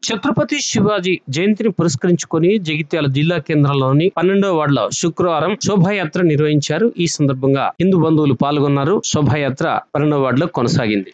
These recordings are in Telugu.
ఛత్రపతి శివాజీ జయంతిని పురస్కరించుకొని జగిత్యాల జిల్లా కేంద్రంలోని 12వ వార్డులో శుక్రవారం శోభాయాత్ర నిర్వహించారు. ఈ సందర్భంగా హిందూ బంధువులు పాల్గొన్నారు. శోభాయాత్ర 12వ వార్డులో కొనసాగింది.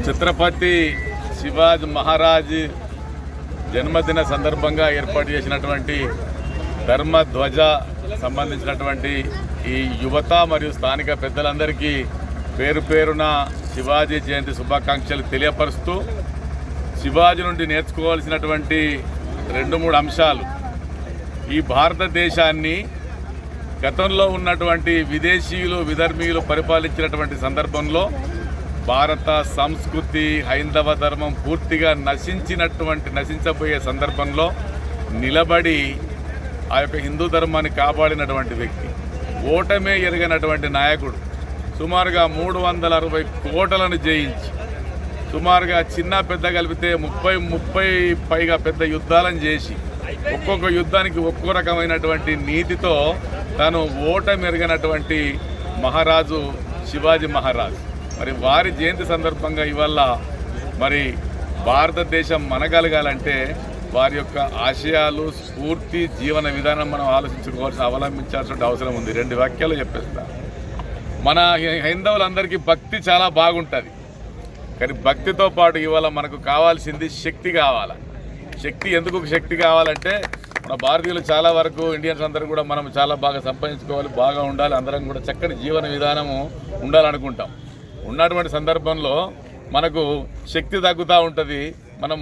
ఛత్రపతి శివాజీ మహారాజ్ జన్మదిన సందర్భంగా ఏర్పాటు చేసినటువంటి ధర్మధ్వజ సంబంధించినటువంటి ఈ యువత మరియు స్థానిక పెద్దలందరికీ పేరు పేరున శివాజీ జయంతి శుభాకాంక్షలు తెలియపరుస్తూ శివాజీ నుండి నేర్చుకోవాల్సినటువంటి 2-3 అంశాలు. ఈ భారతదేశాన్ని గతంలో ఉన్నటువంటి విదేశీయులు విధర్మీయులు పరిపాలించినటువంటి సందర్భంలో భారత సంస్కృతి హైందవ ధర్మం పూర్తిగా నశించబోయే సందర్భంలో నిలబడి ఆ యొక్క హిందూ ధర్మాన్ని కాపాడినటువంటి వ్యక్తి, ఓటమే ఎరగనటువంటి నాయకుడు. సుమారుగా 360 కోటలను జయించి సుమారుగా చిన్న పెద్ద కలిపితే 30 పైగా పెద్ద యుద్ధాలను చేసి ఒక్కొక్క యుద్ధానికి ఒక్కో రకమైనటువంటి నీతితో తను ఓటమి ఎరగనటువంటి మహారాజు శివాజీ మహారాజ్. మరి వారి జయంతి సందర్భంగా ఇవాళ మరి భారతదేశం మనగలగాలంటే వారి యొక్క ఆశయాలు, స్ఫూర్తి, జీవన విధానం మనం అవలంబించాల్సిన అవసరం ఉంది. 2 వాక్యాలు చెప్పేస్తా. మన హైందవులందరికీ భక్తి చాలా బాగుంటుంది, కానీ భక్తితో పాటు ఇవాళ మనకు కావాల్సింది శక్తి కావాలి. ఎందుకు శక్తి కావాలంటే మన భారతీయులు చాలా వరకు ఇండియన్స్ అందరూ కూడా మనం చాలా బాగా సంపాదించుకోవాలి, బాగా ఉండాలి, అందరం కూడా చక్కటి జీవన విధానము ఉండాలనుకుంటాం. ఉన్నటువంటి సందర్భంలో మనకు శక్తి తగ్గుతూ ఉంటుంది.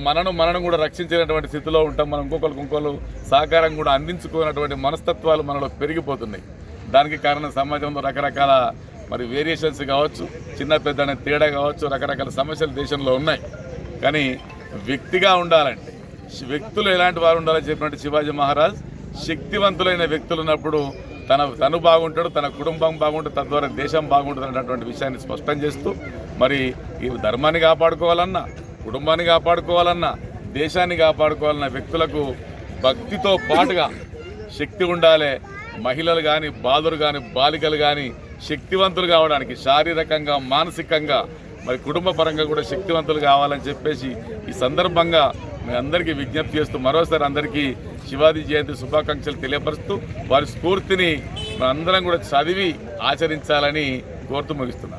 మనను కూడా రక్షించినటువంటి స్థితిలో ఉంటాం. మనం ఇంకొకరు సహకారం కూడా అందించుకున్నటువంటి మనస్తత్వాలు మనలో పెరిగిపోతున్నాయి. దానికి కారణం సమాజంలో రకరకాల మరి వేరియేషన్స్ కావచ్చు, చిన్న పెద్ద అనే తేడా కావచ్చు, రకరకాల సమస్యలు దేశంలో ఉన్నాయి. కానీ వ్యక్తిగా ఉండాలంటే వ్యక్తులు ఎలాంటి వారు ఉండాలని చెప్పినట్టు శివాజీ మహారాజ్ శక్తివంతులైన వ్యక్తులు ఉన్నప్పుడు తను బాగుంటాడు, తన కుటుంబం బాగుంటుంది, తద్వారా దేశం బాగుంటుంది అనేటువంటి విషయాన్ని స్పష్టం చేస్తూ మరి ఈ ధర్మాన్ని కాపాడుకోవాలన్నా, కుటుంబాన్ని కాపాడుకోవాలన్నా, దేశాన్ని కాపాడుకోవాలన్న వ్యక్తులకు భక్తితో పాటుగా శక్తి ఉండాలి. మహిళలు కానీ, బాలురు కానీ, బాలికలు కానీ శక్తివంతులు కావడానికి శారీరకంగా, మానసికంగా, మరి కుటుంబ పరంగా కూడా శక్తివంతులు కావాలని చెప్పేసి ఈ సందర్భంగా మీ అందరికీ విజ్ఞప్తి చేస్తూ మరోసారి అందరికీ శివాజీ జయంతి శుభాకాంక్షలు తెలియపరుస్తూ వారి స్ఫూర్తిని మనందరం కూడా చదివి ఆచరించాలని కోరుతూ ముగిస్తున్నాను.